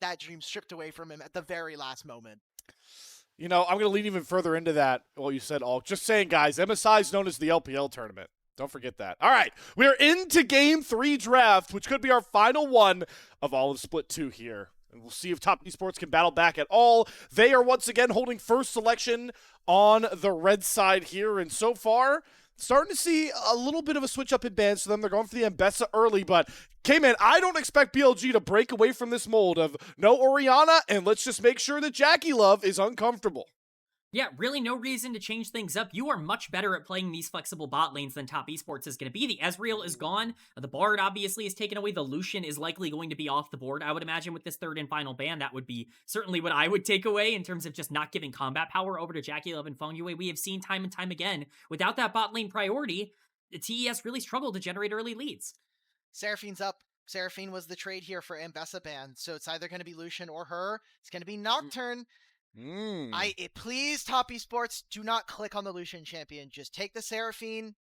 that dream stripped away from him at the very last moment. You know, I'm going to lean even further into that, what you said, All. Just saying, guys, MSI is known as the LPL tournament. Don't forget that. All right, we're into Game 3 draft, which could be our final one of all of Split 2 here. And we'll see if Top Esports can battle back at all. They are once again holding first selection on the red side here, and so far, starting to see a little bit of a switch up in bans to them. They're going for the Ambessa early, but Kman, I don't expect BLG to break away from this mold of no Orianna, and let's just make sure that JackeyLove is uncomfortable. Yeah, really no reason to change things up. You are much better at playing these flexible bot lanes than Top Esports is going to be. The Ezreal is gone. The Bard obviously is taken away. The Lucian is likely going to be off the board. I would imagine with this third and final ban, that would be certainly what I would take away in terms of just not giving combat power over to JackeyLove and fengyue. We have seen time and time again, without that bot lane priority, the TES really struggled to generate early leads. Seraphine's up. Seraphine was the trade here for Ambessa ban, so it's either going to be Lucian or her. It's going to be Nocturne. Please, Top Esports, do not click on the Lucian champion. Just take the Seraphine.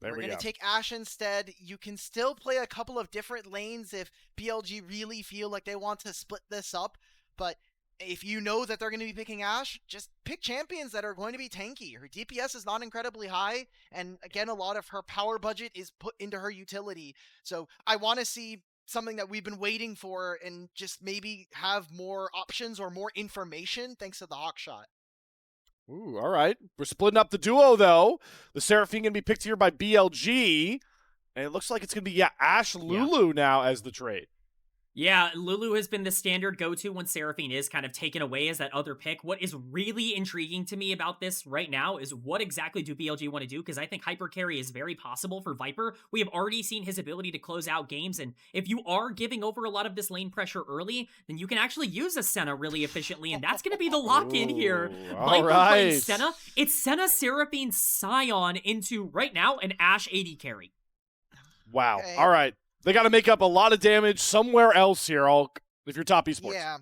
We're going to take Ashe instead. You can still play a couple of different lanes if BLG really feel like they want to split this up. But if you know that they're going to be picking Ashe, just pick champions that are going to be tanky. Her DPS is not incredibly high. And again, a lot of her power budget is put into her utility. So I want to see something that we've been waiting for and just maybe have more options or more information thanks to the Hawk shot. Ooh, all right. We're splitting up the duo, though. The Seraphine going to be picked here by BLG. And it looks like it's going to be, Ashe Lulu now as the trade. Yeah, Lulu has been the standard go-to when Seraphine is kind of taken away as that other pick. What is really intriguing to me about this right now is what exactly do BLG want to do? Because I think hyper carry is very possible for Viper. We have already seen his ability to close out games, and if you are giving over a lot of this lane pressure early, then you can actually use a Senna really efficiently, and that's going to be the lock-in here. Viper playing Senna. It's Senna, Seraphine, Sion into, right now, an Ashe AD carry. Wow. Okay. All right. They got to make up a lot of damage somewhere else here, if you're Top Esports. Yeah.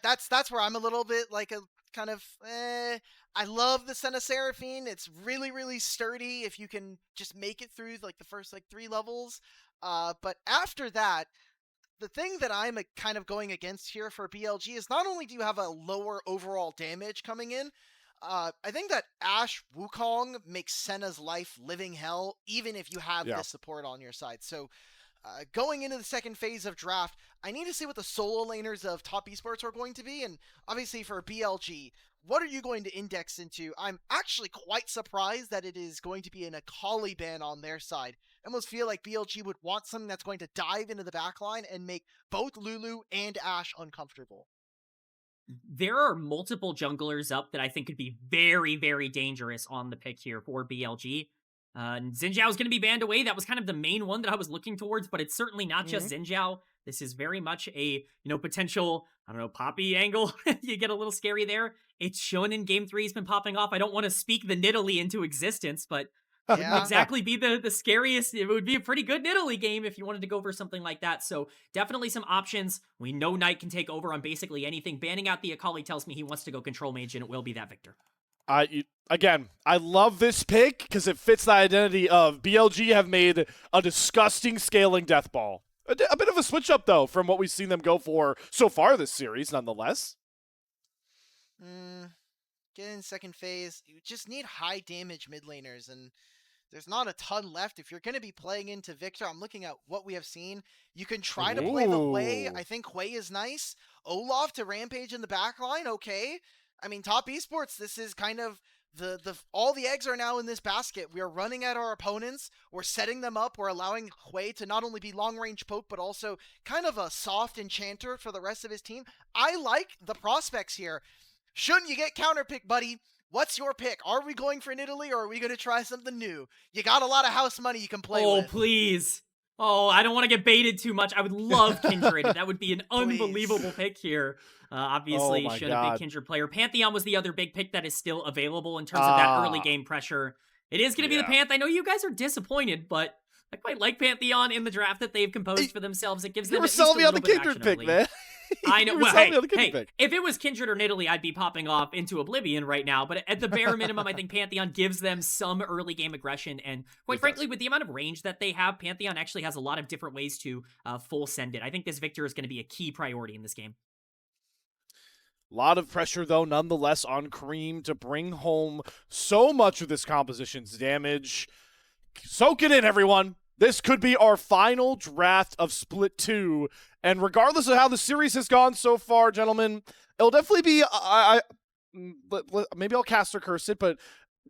That's where I'm a little bit like a kind of, I love the Senna Seraphine. It's really, really sturdy if you can just make it through like the first 3 levels. But after that, the thing that I'm kind of going against here for BLG is not only do you have a lower overall damage coming in, I think that Ashe Wukong makes Senna's life living hell, even if you have this support on your side. So going into the second phase of draft, I need to see what the solo laners of Top Esports are going to be, and obviously for BLG, what are you going to index into? I'm actually quite surprised that it is going to be an Akali ban on their side. I almost feel like BLG would want something that's going to dive into the backline and make both Lulu and Ashe uncomfortable. There are multiple junglers up that I think could be very, very dangerous on the pick here for BLG. Xin Zhao is going to be banned away. That was kind of the main one that I was looking towards, but it's certainly not just Xin Zhao. This is very much a, potential, Poppy angle. You get a little scary there. It's shown in Game 3 has been popping off. I don't want to speak the Nidalee into existence, but it wouldn't exactly be the scariest. It would be a pretty good Nidalee game if you wanted to go for something like that. So definitely some options. We know Knight can take over on basically anything. Banning out the Akali tells me he wants to go control mage, and it will be that Viktor. Again, I love this pick because it fits the identity of BLG have made a disgusting scaling death ball. A bit of a switch up, though, from what we've seen them go for so far this series, nonetheless. Get in second phase. You just need high damage mid laners, and there's not a ton left. If you're going to be playing into Viktor, I'm looking at what we have seen. You can try to play the Hwei. I think Hwei is nice. Olaf to rampage in the backline, okay. I mean, Top Esports, this is kind of all the eggs are now in this basket. We are running at our opponents. We're setting them up. We're allowing Hwei to not only be long-range poke, but also kind of a soft enchanter for the rest of his team. I like the prospects here. Shouldn't you get counterpick, buddy? What's your pick? Are we going for Nidalee, or are we going to try something new? You got a lot of house money you can play with. Oh, please. Oh, I don't want to get baited too much. I would love Kindred. That would be an unbelievable pick here. Obviously, should have been Kindred player. Pantheon was the other big pick that is still available in terms of that early game pressure. It is going to be the Panth. I know you guys are disappointed, but I quite like Pantheon in the draft that they've composed for themselves. It gives them at least a little bit of action early. Man. I know. You were Well, selling me on the kidney hey, pick. if it was Kindred or Nidalee, I'd be popping off into oblivion right now. But at the bare minimum, I think Pantheon gives them some early game aggression. And quite frankly, with the amount of range that they have, Pantheon actually has a lot of different ways to full send it. I think this Viktor is going to be a key priority in this game. A lot of pressure, though, nonetheless, on Creme to bring home so much of this composition's damage. Soak it in, everyone. This could be our final draft of Split 2. And regardless of how the series has gone so far, gentlemen, it'll definitely be, maybe I'll cast or curse it, but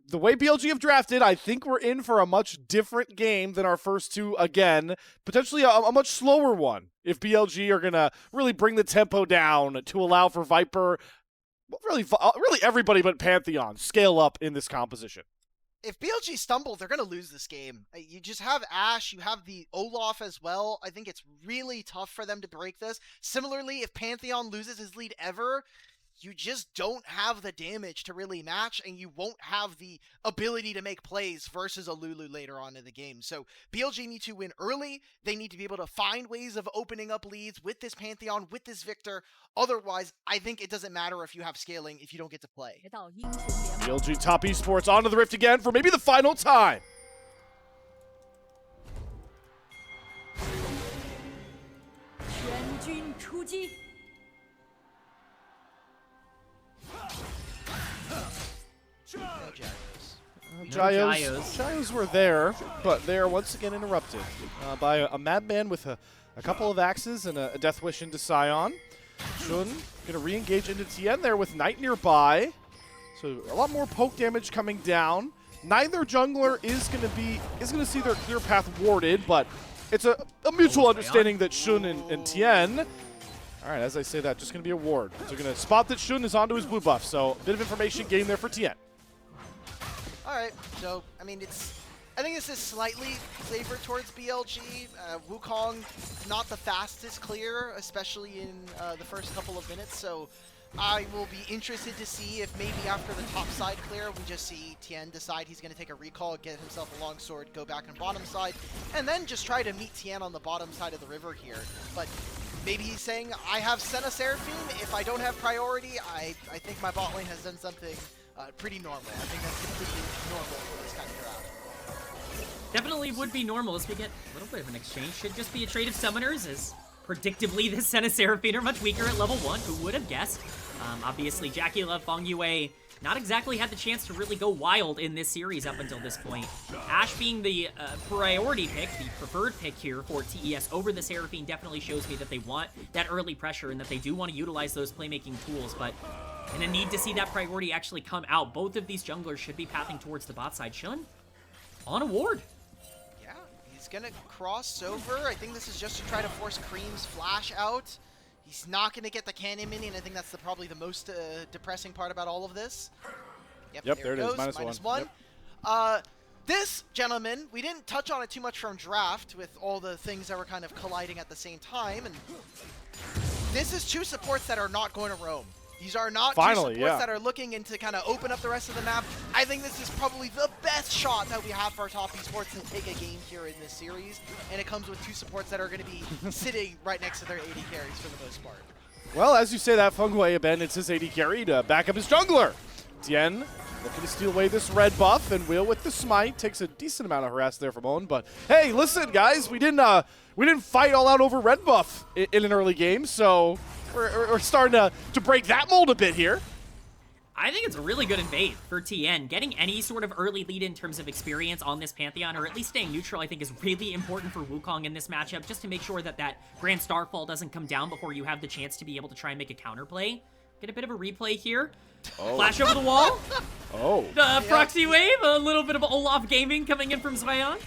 the way BLG have drafted, I think we're in for a much different game than our first two again. Potentially a much slower one if BLG are going to really bring the tempo down to allow for Viper, really everybody but Pantheon, scale up in this composition. If BLG stumble, they're going to lose this game. You just have Ashe, you have the Olaf as well. I think it's really tough for them to break this. Similarly, if Pantheon loses his lead ever, you just don't have the damage to really match, and you won't have the ability to make plays versus a Lulu later on in the game. So BLG need to win early. They need to be able to find ways of opening up leads with this Pantheon, with this Viktor. Otherwise, I think it doesn't matter if you have scaling if you don't get to play. BLG top esports onto the Rift again for maybe the final time. Gyos were there, but they are once again interrupted by a madman with a couple of axes and a death wish into Sion. Shun going to re-engage into Tian there with Knight nearby. So a lot more poke damage coming down. Neither jungler is going to see their clear path warded, but it's a mutual understanding that Shun and Tian. All right, as I say that, just going to be a ward. So going to spot that Shun is onto his blue buff. So a bit of information gained there for Tian. All right, so, I mean, I think this is slightly favored towards BLG. Wukong, not the fastest clear, especially in the first couple of minutes, so I will be interested to see if maybe after the top side clear, we just see Tian decide he's going to take a recall, get himself a long sword, go back on bottom side, and then just try to meet Tian on the bottom side of the river here. But maybe he's saying, I have Senna Seraphine, if I don't have priority, I think my bot lane has done something pretty normal. I think that's completely normal for this kind of draft. Definitely would be normal as we get a little bit of an exchange. Should just be a trade of summoners, as predictably the Senna Seraphine are much weaker at level 1. Who would have guessed? Obviously, JackeyLove, fengyue, not exactly had the chance to really go wild in this series up until this point. Ashe being the priority pick, the preferred pick here for TES over the Seraphine definitely shows me that they want that early pressure and that they do want to utilize those playmaking tools, but in a need to see that priority actually come out, both of these junglers should be pathing towards the bot side. Shun on a ward. Yeah, he's going to cross over. I think this is just to try to force Creme's flash out. He's not going to get the cannon minion. I think that's probably the most depressing part about all of this. Yep, there it goes. Minus one. Yep. This, gentlemen, we didn't touch on it too much from draft with all the things that were kind of colliding at the same time. And this is two supports that are not going to roam. These are not two supports that are looking into kind of open up the rest of the map. I think this is probably the best shot that we have for our top esports to take a game here in this series. And it comes with two supports that are going to be sitting right next to their AD carries for the most part. Well, as you say that, fengyue abandons his AD carry to back up his jungler. Tian looking to steal away this red buff, and Will with the smite takes a decent amount of harass there from Owen. But hey, listen, guys, we didn't fight all out over red buff in an early game, so we're starting to break that mold a bit here. I think it's a really good invade for Tian. Getting any sort of early lead in terms of experience on this Pantheon, or at least staying neutral, I think is really important for Wukong in this matchup, just to make sure that that Grand Starfall doesn't come down before you have the chance to be able to try and make a counterplay. Get a bit of a replay here. Oh. Flash over the wall. Oh. The proxy wave, a little bit of Olaf gaming coming in from ZUIAN.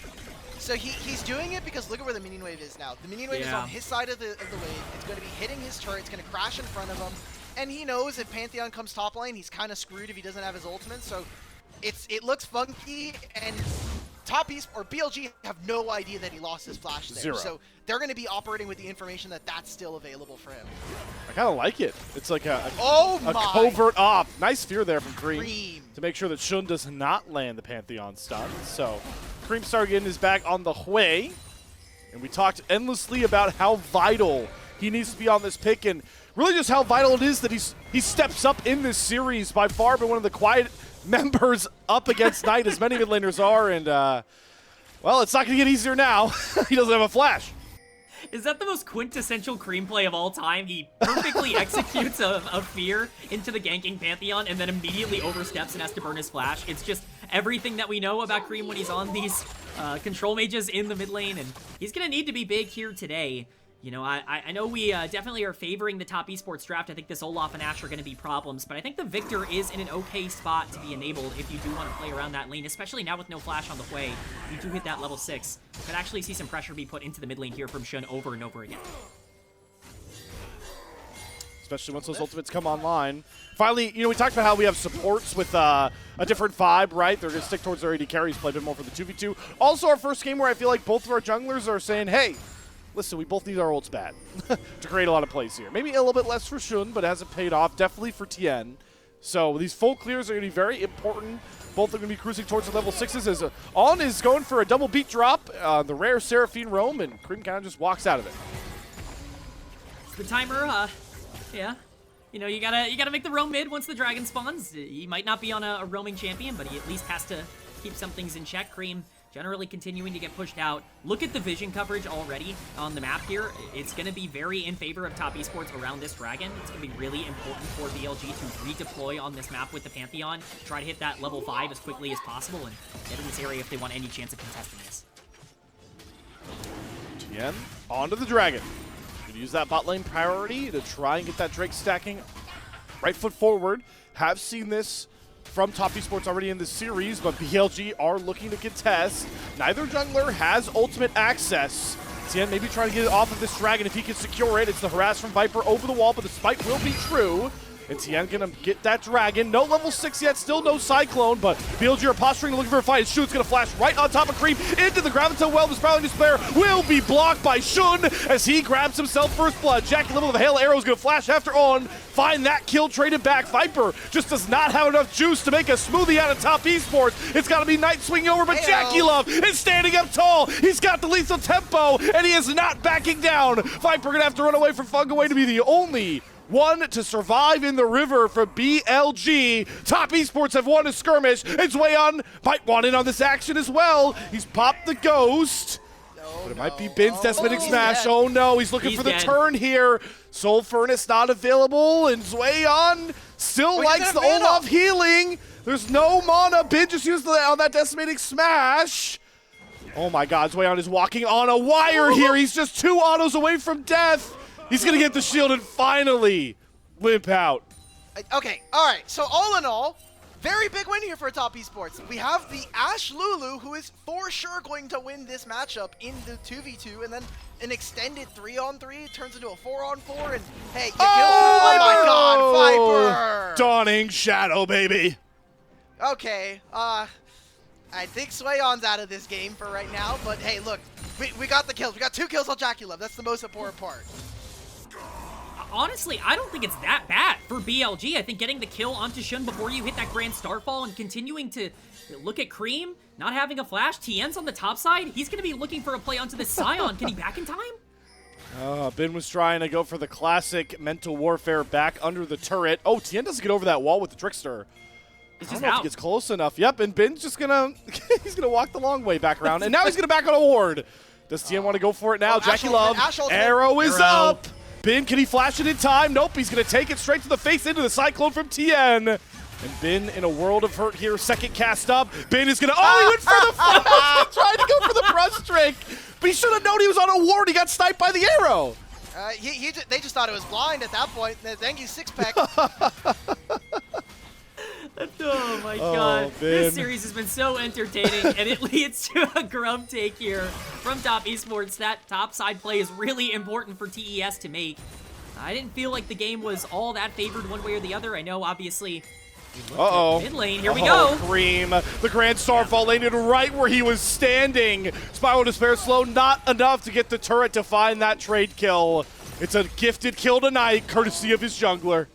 So he's doing it because look at where the minion wave is now. The minion wave is on his side of the wave. It's going to be hitting his turret. It's going to crash in front of him. And he knows if Pantheon comes top lane, he's kind of screwed if he doesn't have his ultimate. So it looks funky, and top East or BLG have no idea that he lost his flash there. Zero. So they're going to be operating with the information that that's still available for him. I kind of like it. It's like a covert op. Nice fear there from Creme to make sure that Shun does not land the Pantheon stun. So Creme started getting his back on the Hwei, and we talked endlessly about how vital he needs to be on this pick, and really just how vital it is that he steps up in this series. By far been one of the quiet members up against Knight, as many mid laners are, and well, it's not going to get easier now. He doesn't have a flash. Is that the most quintessential Creme play of all time? He perfectly executes a fear into the ganking Pantheon and then immediately oversteps and has to burn his flash. It's just everything that we know about Creme when he's on these control mages in the mid lane, and he's going to need to be big here today. You know, I know we definitely are favoring the top esports draft. I think this Olaf and Ashe are going to be problems, but I think the Viktor is in an okay spot to be enabled if you do want to play around that lane, especially now with no flash on the Hwei. You do hit that level 6. You could actually see some pressure be put into the mid lane here from Sion over and over again. Especially once those ultimates come online. Finally, you know, we talked about how we have supports with a different vibe, right? They're going to stick towards their AD carries, play a bit more for the 2v2. Also, our first game where I feel like both of our junglers are saying, hey, listen, we both need our ults bad to create a lot of plays here. Maybe a little bit less for Sion, but it hasn't paid off. Definitely for Tian. So these full clears are going to be very important. Both are going to be cruising towards the level 6s as On is going for a double beat drop, the rare Seraphine roam, and Creme kind of just walks out of it. The timer, yeah. You know, you gotta make the roam mid once the dragon spawns. He might not be on a roaming champion, but he at least has to keep some things in check. Creme generally continuing to get pushed out. Look at the vision coverage already on the map here. It's going to be very in favor of top esports around this dragon. It's going to be really important for BLG to redeploy on this map with the Pantheon, try to hit that level 5 as quickly as possible, and get in this area if they want any chance of contesting this. Tian onto the dragon. Gonna use that bot lane priority to try and get that Drake stacking. Right foot forward. Have seen this from top esports already in this series, but BLG are looking to contest. Neither jungler has ultimate access. Tian maybe trying to get it off of this dragon if he can secure it. It's the harass from Viper over the wall, but the spike will be true. And Tian gonna get that dragon. No level 6 yet, still no Cyclone, but BLG are posturing, looking for a fight. Shoot's gonna flash right on top of Creme into the Graviton well. The Sprouting Despair will be blocked by Sion as he grabs himself first blood. JackeyLove with a hail arrow is gonna flash after On. Find that kill, trade it back. Viper just does not have enough juice to make a smoothie out of top esports. It's gotta be Knight swinging over, but JackeyLove is standing up tall. He's got the lethal tempo, and he is not backing down. Viper gonna have to run away from fengyue to be the only one to survive in the river for BLG. Top esports have won a skirmish. It's ZUIAN might want in on this action as well. He's popped the ghost. But it might be Bin's Despotic Smash. Oh no, he's looking for the turn here. Soul Furnace not available, and ZUIAN still likes the Olaf healing. There's no mana. Bin just used on that Decimating Smash. Oh my god, ZUIAN is walking on a wire here. He's just 2 autos away from death. He's going to get the shield and finally limp out. Okay, all right. So all in all, very big win here for top esports. We have the Ashe Lulu, who is for sure going to win this matchup in the 2v2, and then an extended 3-on-3 turns into a 4-on-4, and hey, you oh my god, Viper! Dawning Shadow, baby. Okay, I think ZUIAN's out of this game for right now, but hey, look, we got the kills. We got 2 kills on JackeyLove. That's the most important part. Honestly, I don't think it's that bad for BLG. I think getting the kill onto Sion before you hit that Grand Starfall and continuing to look at Creme, not having a flash. Tian's on the top side. He's going to be looking for a play onto the Sion. Can he back in time? Bin was trying to go for the classic mental warfare back under the turret. Oh, Tian doesn't get over that wall with the Trickster. It's I don't just know if out. he gets close enough. Yep, and Bin's just going to he's going to walk the long way back around. And now he's going to back on a ward. Does Tian want to go for it now? JackeyLove, arrow is up. Bin, can he flash it in time? Nope, he's going to take it straight to the face into the Cyclone from Tian. And Bin in a world of hurt here, second cast up. Bin is going to, he went for the flash. He tried to go for the brush trick. But he should have known he was on a ward. He got sniped by the arrow. They just thought it was blind at that point. Thank you, six-pack. Oh my god, this series has been so entertaining, and it leads to a grub take here from top esports. That top side play is really important for TES to make. I didn't feel like the game was all that favored one way or the other. I know, obviously, mid lane, here we go. Creme, the Grand Starfall landed right where he was standing. Spiral Despair slow, not enough to get the turret to find that trade kill. It's a gifted kill tonight, courtesy of his jungler.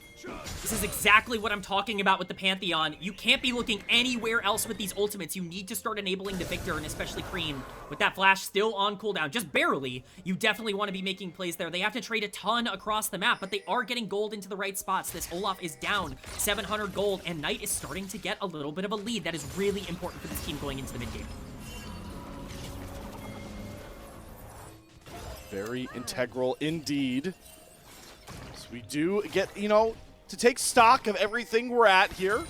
This is exactly what I'm talking about with the Pantheon. You can't be looking anywhere else with these ultimates. You need to start enabling the Viktor and especially Creme with that flash still on cooldown, just barely. You definitely want to be making plays there. They have to trade a ton across the map, but they are getting gold into the right spots. This Olaf is down 700 gold, and Knight is starting to get a little bit of a lead. That is really important for this team going into the mid game. Very integral indeed. So we do get, you know, to take stock of everything we're at here.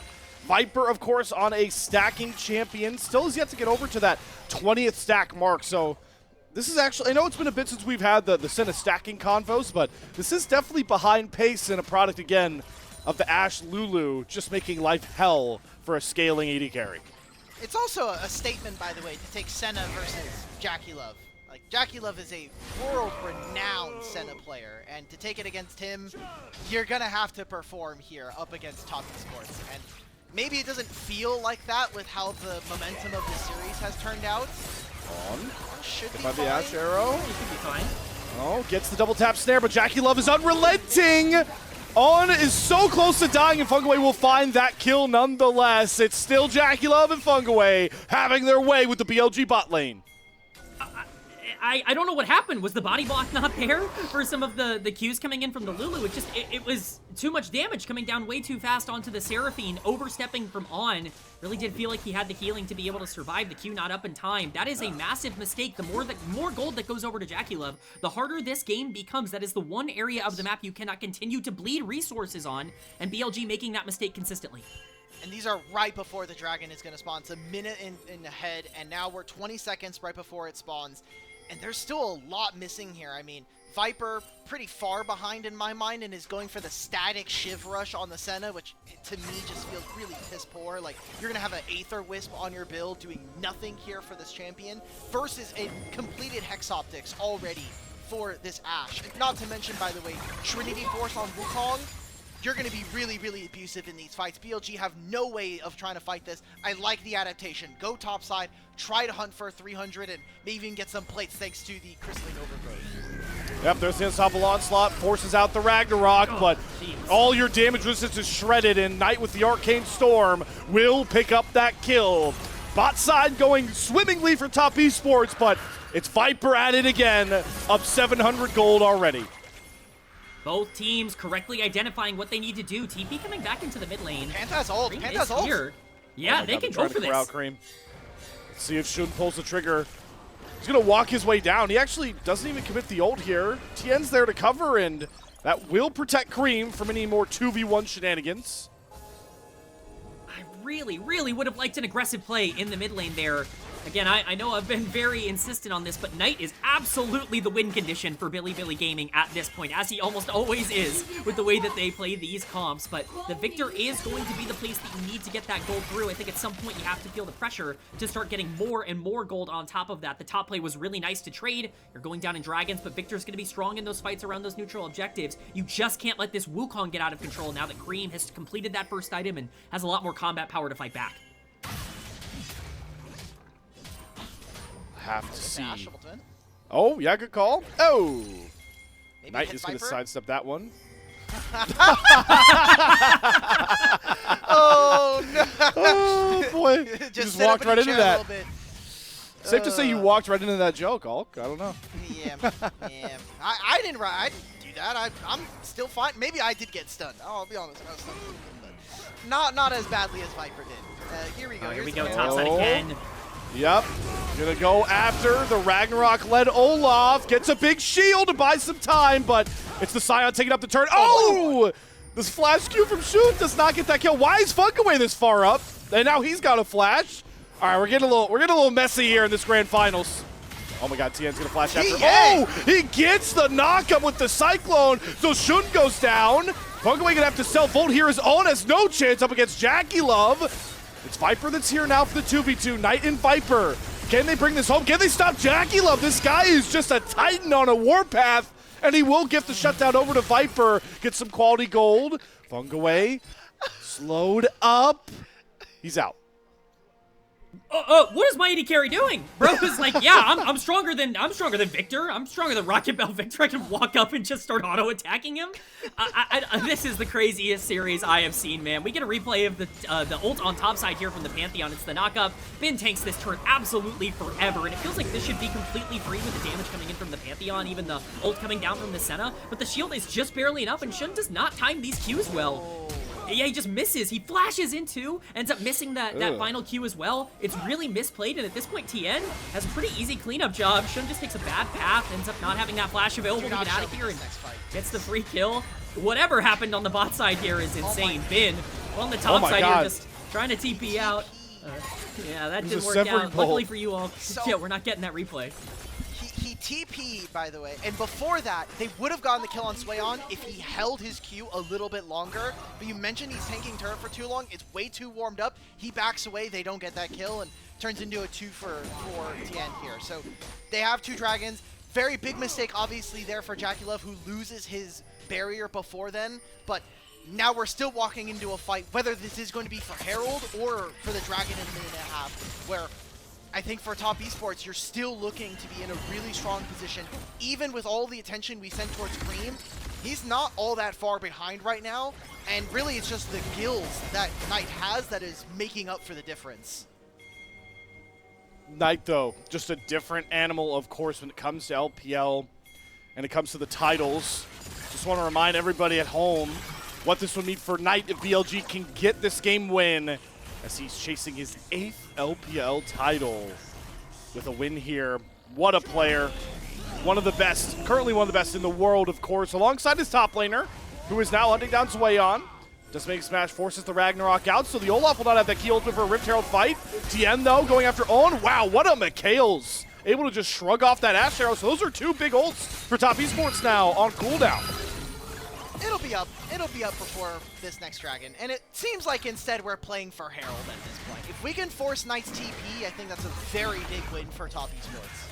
Viper, of course, on a stacking champion. Still has yet to get over to that 20th stack mark. So this is actually, I know it's been a bit since we've had the Senna stacking convos, but this is definitely behind pace and a product, again, of the Ashe Lulu just making life hell for a scaling AD carry. It's also a statement, by the way, to take Senna versus JackeyLove. Like, JackeyLove is a world-renowned Senna player, and to take it against him, you're going to have to perform here up against top esports. And maybe it doesn't feel like that with how the momentum of the series has turned out. Should be by the fine. Ashe arrow. He should be fine. Oh, gets the double tap snare, but JackeyLove is unrelenting. On is so close to dying, and fengyue will find that kill nonetheless. It's still JackeyLove and fengyue having their way with the BLG bot lane. I don't know what happened. Was the body block not there for some of the Qs coming in from the Lulu? It was too much damage coming down way too fast onto the Seraphine, overstepping from on. Really did feel like he had the healing to be able to survive. The Q not up in time. That is a massive mistake. The more gold that goes over to JackeyLove, the harder this game becomes. That is the one area of the map you cannot continue to bleed resources on, and BLG making that mistake consistently. And these are right before the dragon is going to spawn. It's a minute in ahead, and now we're 20 seconds right before it spawns. And there's still a lot missing here. I mean, Viper pretty far behind in my mind and is going for the static Shiv rush on the Senna, which to me just feels really piss poor. Like, you're going to have an Aether Wisp on your build doing nothing here for this champion versus a completed Hex Optics already for this Ashe. Not to mention, by the way, Trinity Force on Wukong. You're going to be really, really abusive in these fights. BLG have no way of trying to fight this. I like the adaptation. Go topside, try to hunt for 300, and maybe even get some plates thanks to the Crystalline Overgrowth. Yep, there's the unstoppable onslaught, forces out the Ragnarok, but all your damage resistance is shredded, and Knight with the Arcane Storm will pick up that kill. Bot side going swimmingly for top esports, but it's Viper at it again, up 700 gold already. Both teams correctly identifying what they need to do. TP coming back into the mid lane. Panta's ult. Creme Panta's is ult. here. Yeah, they can go for this. Creme. Let's see if Sion pulls the trigger. He's going to walk his way down. He actually doesn't even commit the ult here. Tian's there to cover, and that will protect Creme from any more 2v1 shenanigans. I really, really would have liked an aggressive play in the mid lane there. Again, I know I've been very insistent on this, but Knight is absolutely the win condition for Bilibili Gaming at this point, as he almost always is with the way that they play these comps. But the Viktor is going to be the place that you need to get that gold through. I think at some point you have to feel the pressure to start getting more and more gold on top of that. The top play was really nice to trade. You're going down in Dragons, but Viktor's going to be strong in those fights around those neutral objectives. You just can't let this Wukong get out of control now that Creme has completed that first item and has a lot more combat power to fight back. Have to see. Ashe, Oh, yeah, good call. Oh. Maybe Knight hit is going to Viper? sidestep that one. Oh, no. Oh, boy. You just walked right into that. Safe to say you walked right into that joke, Hulk. I don't know. Yeah. I didn't do that. I'm still fine. Maybe I did get stunned. I'll be honest. I was stunned, but not as badly as Viper did. Here we go. Here we Here's go, the topside again. Yep. Gonna go after the Ragnarok-led Olaf. Gets a big shield to buy some time, but it's the Sion taking up the turn. Oh! This flash Q from Shoot does not get that kill. Why is fengyue this far up? And now he's got a flash. All right, we're getting a little messy here in this grand finals. Oh my God, Tian's gonna flash after. Oh, he gets the knockup with the Cyclone. So Shun goes down. fengyue gonna have to self-ult here. His own has no chance up against JackeyLove. It's Viper that's here now for the 2v2. Knight and Viper. Can they bring this home? Can they stop JackeyLove? This guy is just a titan on a warpath, and he will gift the shutdown over to Viper. Get some quality gold. fengyue slowed up. He's out. What is my AD carry doing? Bro is like, yeah, I'm stronger than Viktor. I'm stronger than Rocket Bell Viktor. I can walk up and just start auto-attacking him. This is the craziest series I have seen, man. We get a replay of the ult on top side here from the Pantheon. It's the knockup. Bin tanks this turn absolutely forever, and it feels like this should be completely free with the damage coming in from the Pantheon, even the ult coming down from the Senna, but the shield is just barely enough, and Shun does not time these Qs well. Yeah, he just misses. He flashes into, ends up missing that final Q as well. It's really misplayed, and at this point, Tian has a pretty easy cleanup job. Shun just takes a bad path, ends up not having that flash available to get out of here, and gets the free kill. Whatever happened on the bot side here is insane. Bin on the top side here, just trying to TP out. Yeah, that didn't work out. Luckily for you all, yeah, we're not getting that replay. He TP'd, by the way, and before that, they would have gotten the kill on ZUIAN if he held his Q a little bit longer, but you mentioned he's tanking turret for too long. It's way too warmed up. He backs away, they don't get that kill, and turns into a 2 for Tian here. So they have 2 dragons. Very big mistake, obviously, there for JackeyLove, who loses his barrier before then, but now we're still walking into a fight, whether this is going to be for Herald or for the dragon in a minute and a half, where I think for top esports, you're still looking to be in a really strong position. Even with all the attention we send towards Creme, he's not all that far behind right now, and really it's just the gills that Knight has that is making up for the difference. Knight, though, just a different animal, of course, when it comes to LPL and it comes to the titles. Just want to remind everybody at home what this would mean for Knight if BLG can get this game win, as he's chasing his 8th LPL title with a win here. What a player. One of the best, currently one of the best in the world, of course, alongside his top laner, who is now hunting down ZUIAN. Does make smash, forces the Ragnarok out, so the Olaf will not have that key ultimate for a Rift Herald fight. Tian, though, going after Owen. Wow, what a McHale's. Able to just shrug off that Ashe arrow, so those are 2 big ults for top esports now on cooldown. It'll be up before this next dragon, and it seems like instead we're playing for Herald at this point. If we can force Knight's TP, I think that's a very big win for top esports.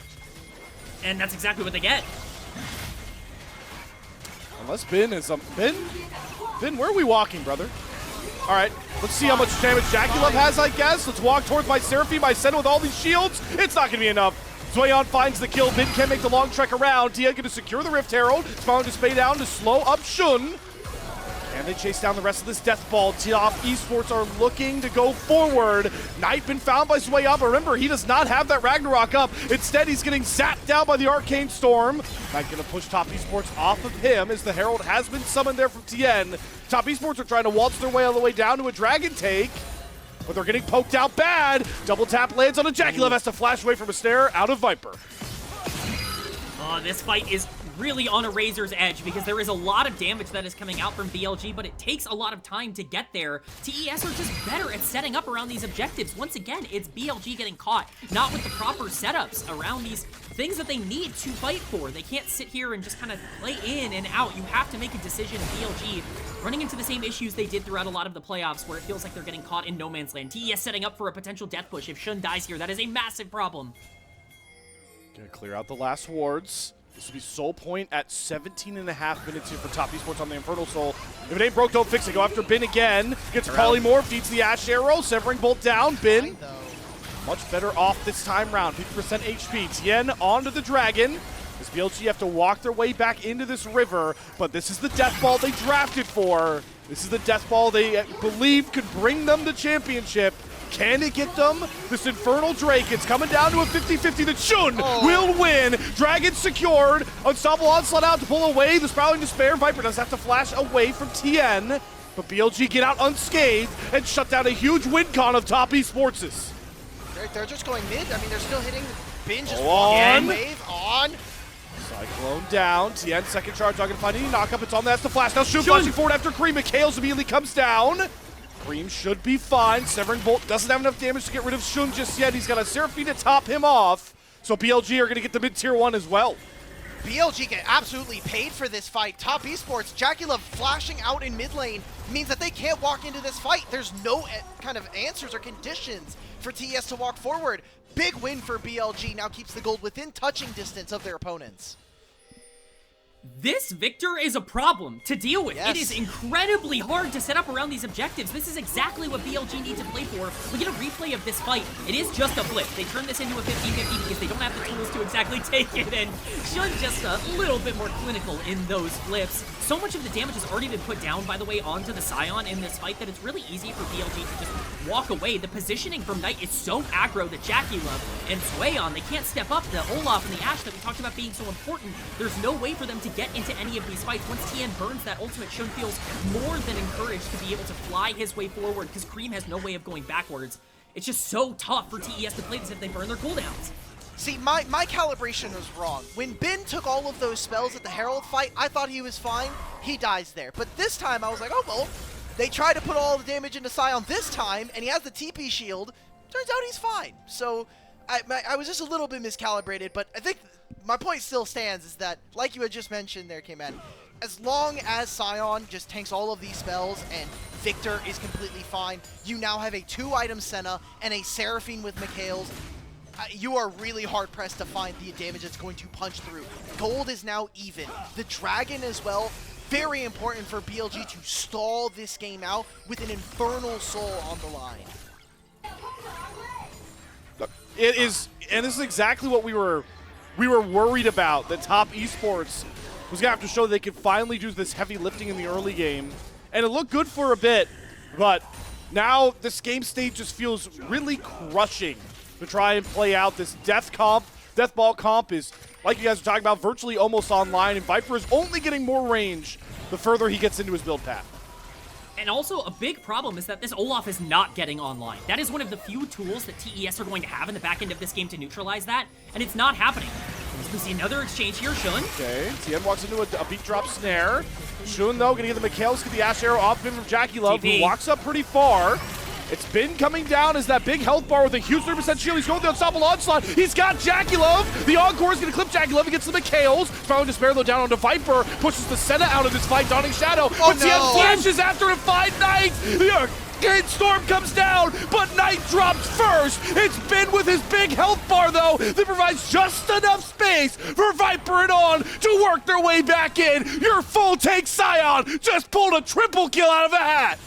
And that's exactly what they get. Unless Bin is Bin, where are we walking, brother? All right, let's see how much damage JackeyLove has, I guess. Let's walk towards my Seraphine, my Senna with all these shields. It's not gonna be enough. ZUIAN finds the kill. Bin can't make the long trek around. Tian gonna secure the Rift Herald. It's found to spay down to slow up Shun. And they chase down the rest of this death ball. Top esports are looking to go forward. Knight been found by ZUIAN, but remember, he does not have that Ragnarok up. Instead, he's getting zapped down by the Arcane Storm. Knight gonna push top esports off of him as the Herald has been summoned there from Tian. Top esports are trying to waltz their way all the way down to a dragon take, but they're getting poked out bad. Double tap lands on a JackeyLove, has to flash away from a snare out of Viper. This fight is really on a razor's edge because there is a lot of damage that is coming out from BLG, but it takes a lot of time to get there. TES are just better at setting up around these objectives. Once again, it's BLG getting caught, not with the proper setups around these things that they need to fight for. They can't sit here and just kind of play in and out. You have to make a decision. BLG running into the same issues they did throughout a lot of the playoffs, where it feels like they're getting caught in no man's land. TES setting up for a potential death push. If Shun dies here, that is a massive problem. Gonna clear out the last wards. This will be Soul Point at 17.5 minutes here for top esports on the Infernal Soul. If it ain't broke, don't fix it. Go after Bin again. Gets polymorphed, eats the Ashe arrow, severing bolt down. Bin much better off this time round. 50% HP. Tian onto the dragon. This BLG have to walk their way back into this river, but this is the death ball they drafted for. This is the death ball they believe could bring them the championship. Can it get them? This Infernal Drake, it's coming down to a 50-50 that Shun will win. Dragon secured. Unstoppable Onslaught out to pull away. The Sprouting Despair. Viper does have to flash away from Tian, but BLG get out unscathed and shut down a huge win con of top esports. They're just going mid. I mean, they're still hitting. Bin just on. Wave on. Cyclone down. Tian, second charge, not gonna find any knockup. It's on, that's the flash. Now Shun flashing forward after Creme. McHale's immediately comes down. Creme should be fine. Severing Bolt doesn't have enough damage to get rid of Shun just yet. He's got a Seraphine to top him off. So BLG are going to get the mid-tier 1 as well. BLG get absolutely paid for this fight. Top esports, JackeyLove flashing out in mid lane means that they can't walk into this fight. There's no kind of answers or conditions for TES to walk forward. Big win for BLG, now keeps the gold within touching distance of their opponents. This Viktor is a problem to deal with. Yes. It is incredibly hard to set up around these objectives. This is exactly what BLG need to play for. We get a replay of this fight. It is just a flip. They turn this into a 50-50 because they don't have the tools to exactly take it, and Sion's just a little bit more clinical in those flips. So much of the damage has already been put down, by the way, onto the Sion in this fight that it's really easy for BLG to just walk away. The positioning from Knight is so aggro that JackeyLove and ZUIAN, they can't step up. The Olaf and the Ashe that we talked about being so important, there's no way for them to get into any of these fights. Once Tian burns that ultimate, Sion feels more than encouraged to be able to fly his way forward because Creme has no way of going backwards. It's just so tough for TES to play this if they burn their cooldowns. See, my calibration was wrong. When Ben took all of those spells at the Herald fight, I thought he was fine. He dies there. But this time, I was like, oh, well, they tried to put all the damage into Sion this time, and he has the TP shield. Turns out he's fine. So I was just a little bit miscalibrated, but I think my point still stands is that, like you had just mentioned there, Kman, as long as Sion just tanks all of these spells and Viktor is completely fine, you now have a 2-item Senna and a Seraphine with Mikhail's. You are really hard-pressed to find the damage that's going to punch through. Gold is now even. The Dragon as well, very important for BLG to stall this game out with an Infernal Soul on the line. Look, it is, and this is exactly what we were worried about, that top esports was going to have to show they could finally do this heavy lifting in the early game. And it looked good for a bit, but now this game state just feels really crushing to try and play out. This death ball comp is, like you guys were talking about, virtually almost online, and Viper is only getting more range the further he gets into his build path. And also, a big problem is that this Olaf is not getting online. That is one of the few tools that TES are going to have in the back end of this game to neutralize that, and it's not happening. We see another exchange here, Sion. Okay, Tian walks into a beat drop snare. Sion, though, gonna get the Mikhail's, get the Ashe arrow off him from JackeyLove, who walks up pretty far. It's been coming down as that big health bar with a huge 30% shield. He's going the unstoppable onslaught. He's got JackeyLove. The encore is going to clip JackeyLove. He gets the Mikhail's. Found Despair, though, down onto Viper. Pushes the Senna out of this fight. Dawning Shadow. Oh, but Tian flashes after to find Knight. The Arcade Storm comes down, but Knight drops first. It's been with his big health bar, though, that provides just enough space for Viper and On to work their way back in. Your full take Sion just pulled a triple kill out of a hat.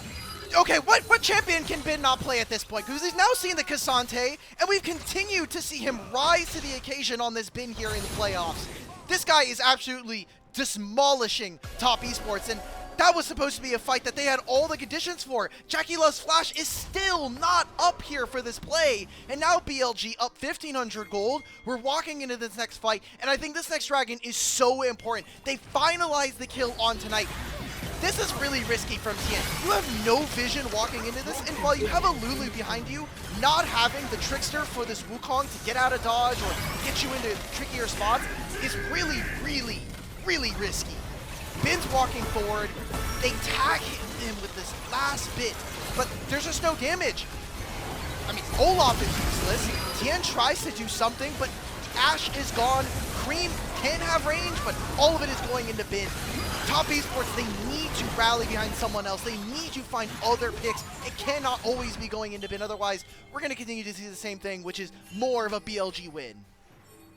Okay, what champion can Ben not play at this point? Because he's now seen the Cassante, and we've continued to see him rise to the occasion on this bin here in the playoffs. This guy is absolutely demolishing top esports, and that was supposed to be a fight that they had all the conditions for. JackeyLove's flash is still not up here for this play, and now BLG up 1,500 gold. We're walking into this next fight, and I think this next Dragon is so important. They finalized the kill on tonight. This is really risky from Tian. You have no vision walking into this, and while you have a Lulu behind you, not having the Trickster for this Wukong to get out of dodge or get you into trickier spots is really, really, really risky. Ben's walking forward. They tag him with this last bit, but there's just no damage. I mean, Olaf is useless. Tian tries to do something, but Ashe is gone. Creme can have range, but all of it is going into Ben. Top esports, they need to rally behind someone else. They need to find other picks. It cannot always be going into Ben. Otherwise, we're going to continue to see the same thing, which is more of a BLG win.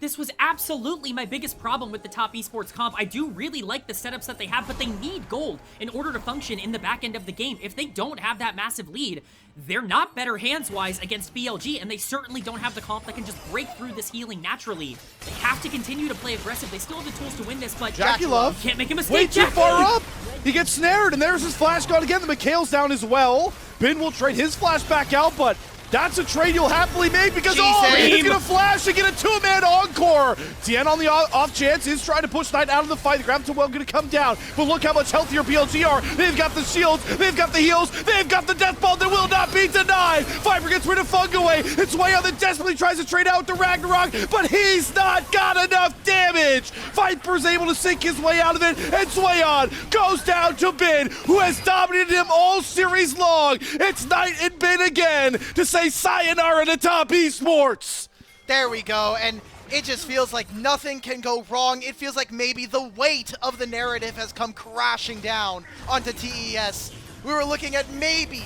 This was absolutely my biggest problem with the top esports comp. I do really like the setups that they have, but they need gold in order to function in the back end of the game. If they don't have that massive lead, they're not better hands-wise against BLG, and they certainly don't have the comp that can just break through this healing naturally. They have to continue to play aggressive. They still have the tools to win this, but JackeyLove can't make a mistake. way too far up. He gets snared, and there's his flash gone again. The Mikhail's down as well. Ben will trade his flash back out, but that's a trade you'll happily make because he's going to flash and get a 2-man encore. Tian on the off chance is trying to push Knight out of the fight. The Graviton Well going to come down, but look how much healthier BLG are. They've got the shields, they've got the heals, they've got the death ball that will not be denied. Viper gets rid of fengyue. It's ZUIAN that desperately tries to trade out to Ragnarok, but he's not got enough damage. Viper's able to sink his way out of it, and ZUIAN goes down to Ben, who has dominated him all series long. It's Knight and Ben again to say sayonara to top esports. There we go, and it just feels like nothing can go wrong. It feels like maybe the weight of the narrative has come crashing down onto TES. We were looking at maybe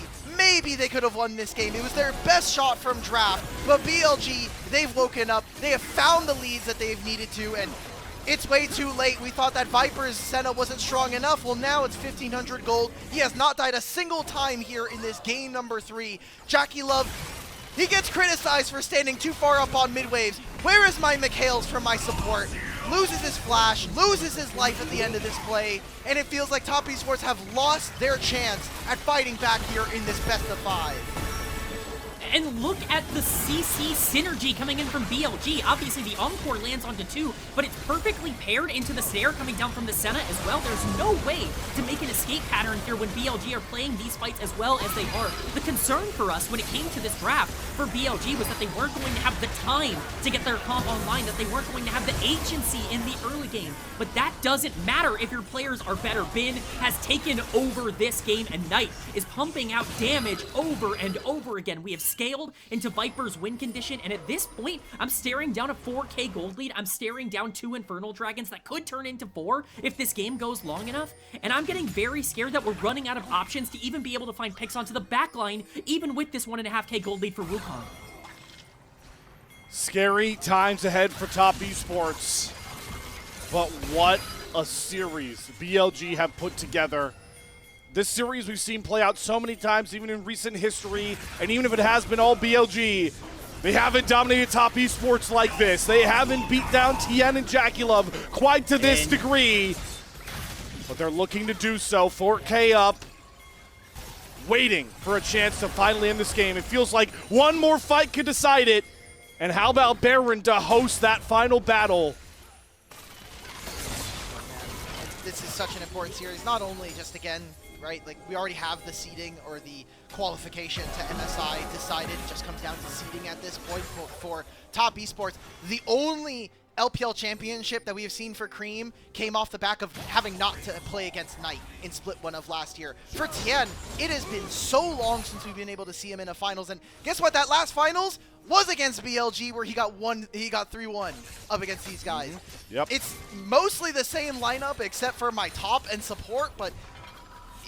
they could have won this game. It was their best shot from draft, but BLG, they've woken up. They have found the leads that they've needed to, and It's way too late. We thought that Viper's Senna wasn't strong enough. Well, now it's 1,500 gold. He has not died a single time here in this game number 3. JackeyLove, he gets criticized for standing too far up on mid waves. Where is my McHales from my support? Loses his flash, loses his life at the end of this play, and it feels like Top Esports have lost their chance at fighting back here in this best of 5. And look at the CC synergy coming in from BLG. Obviously, the Encore lands onto 2, but it's perfectly paired into the Snare coming down from the Senna as well. There's no way to make an escape pattern here when BLG are playing these fights as well as they are. The concern for us when it came to this draft for BLG was that they weren't going to have the time to get their comp online, that they weren't going to have the agency in the early game. But that doesn't matter if your players are better. Bin has taken over this game, and Knight is pumping out damage over and over again. We have scaled into Viper's win condition, and at this point, I'm staring down a 4K gold lead. I'm staring down 2 Infernal Dragons that could turn into 4 if this game goes long enough, and I'm getting very scared that we're running out of options to even be able to find picks onto the backline, even with this 1.5K gold lead for Wukong. Scary times ahead for Top Esports, but what a series BLG have put together. This series we've seen play out so many times, even in recent history, and even if it has been all BLG, they haven't dominated Top Esports like this. They haven't beat down Tian and JackeyLove quite to this degree, but they're looking to do so. 4K up, waiting for a chance to finally end this game. It feels like one more fight could decide it, and how about Baron to host that final battle? This is such an important series, not only just, again, right, like we already have the seeding or the qualification to MSI decided. It just comes down to seeding at this point for Top Esports. The only LPL championship that we have seen for Creme came off the back of having not to play against Knight in Split 1 of last year. For Tian, it has been so long since we've been able to see him in a finals, and guess what? That last finals was against BLG, where he got 3-1 up against these guys. Yep. It's mostly the same lineup except for my top and support, but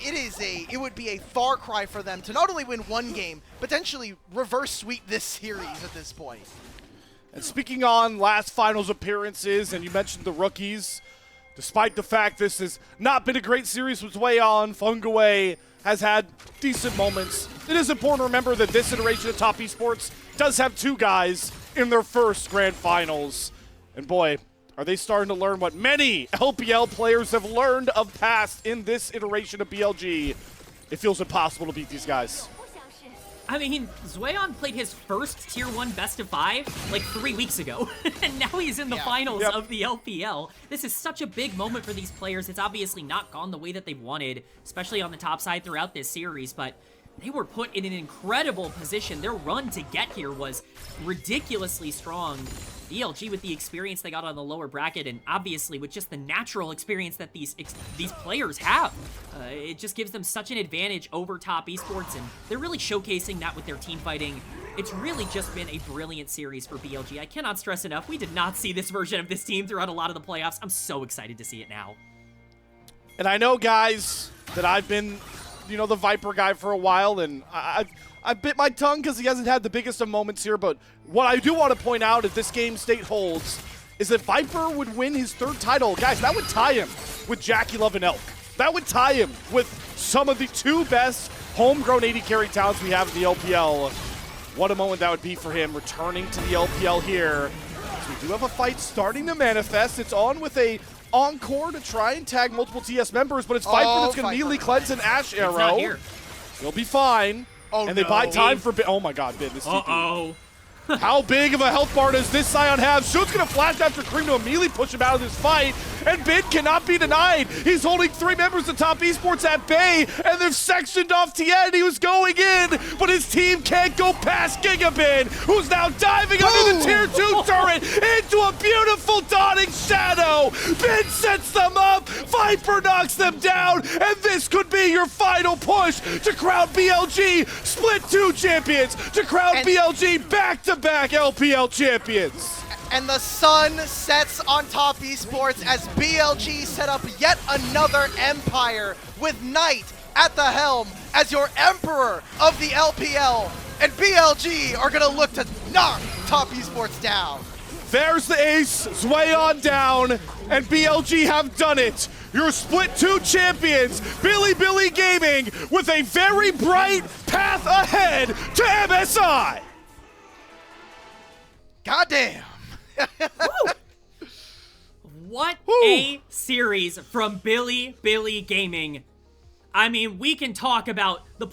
it would be a far cry for them to not only win one game, potentially reverse sweep this series at this point. And speaking on last finals appearances, and you mentioned the rookies, despite the fact this has not been a great series with ZUIAN, fengyue has had decent moments. It is important to remember that this iteration of Top Esports does have 2 guys in their first grand finals. And boy, are they starting to learn what many LPL players have learned of past in this iteration of BLG. It feels impossible to beat these guys. I mean, ZUIAN played his first Tier 1 best of 5 like 3 weeks ago, and now he's in the finals of the LPL. This is such a big moment for these players. It's obviously not gone the way that they wanted, especially on the top side throughout this series, but they were put in an incredible position. Their run to get here was ridiculously strong. BLG with the experience they got on the lower bracket, and obviously with just the natural experience that these players have. It just gives them such an advantage over Top Esports, and they're really showcasing that with their team fighting. It's really just been a brilliant series for BLG. I cannot stress enough, we did not see this version of this team throughout a lot of the playoffs. I'm so excited to see it now. And I know, guys, that I've been, the Viper guy for a while, and I bit my tongue because he hasn't had the biggest of moments here, but what I do want to point out, if this game state holds, is that Viper would win his 3rd title. Guys, that would tie him with JackeyLove and Elk. That would tie him with some of the 2 best homegrown AD carry talents we have in the LPL. What a moment that would be for him, returning to the LPL here. So we do have a fight starting to manifest. It's on with a Encore to try and tag multiple TS members, but it's Viper that's going to immediately cleanse an Ashe arrow. It's not here. He'll be fine. And they buy time for Bin. Oh my god, Bin, this is Uh-oh. How big of a health bar does this Sion have? Shoot's gonna flash after Creme to immediately push him out of this fight, and Bin cannot be denied. He's holding 3 members of Top Esports at bay, and they've sectioned off Tian. He was going in, but his team can't go past Gigabin, who's now diving under the Tier 2 turret into a beautiful dawning shadow. Bin sets them up, Viper knocks them down, and this could be your final push to crown BLG Split 2 champions, to crown BLG back-to-back LPL champions. And the sun sets on Top Esports as BLG set up yet another empire with Knight at the helm as your emperor of the LPL. And BLG are going to look to knock Top Esports down. There's the ace, ZUIAN down, and BLG have done it. Your split 2 champions, Bilibili Gaming, with a very bright path ahead to MSI. Goddamn. What Woo. a series from Bilibili Gaming. I mean, we can talk about the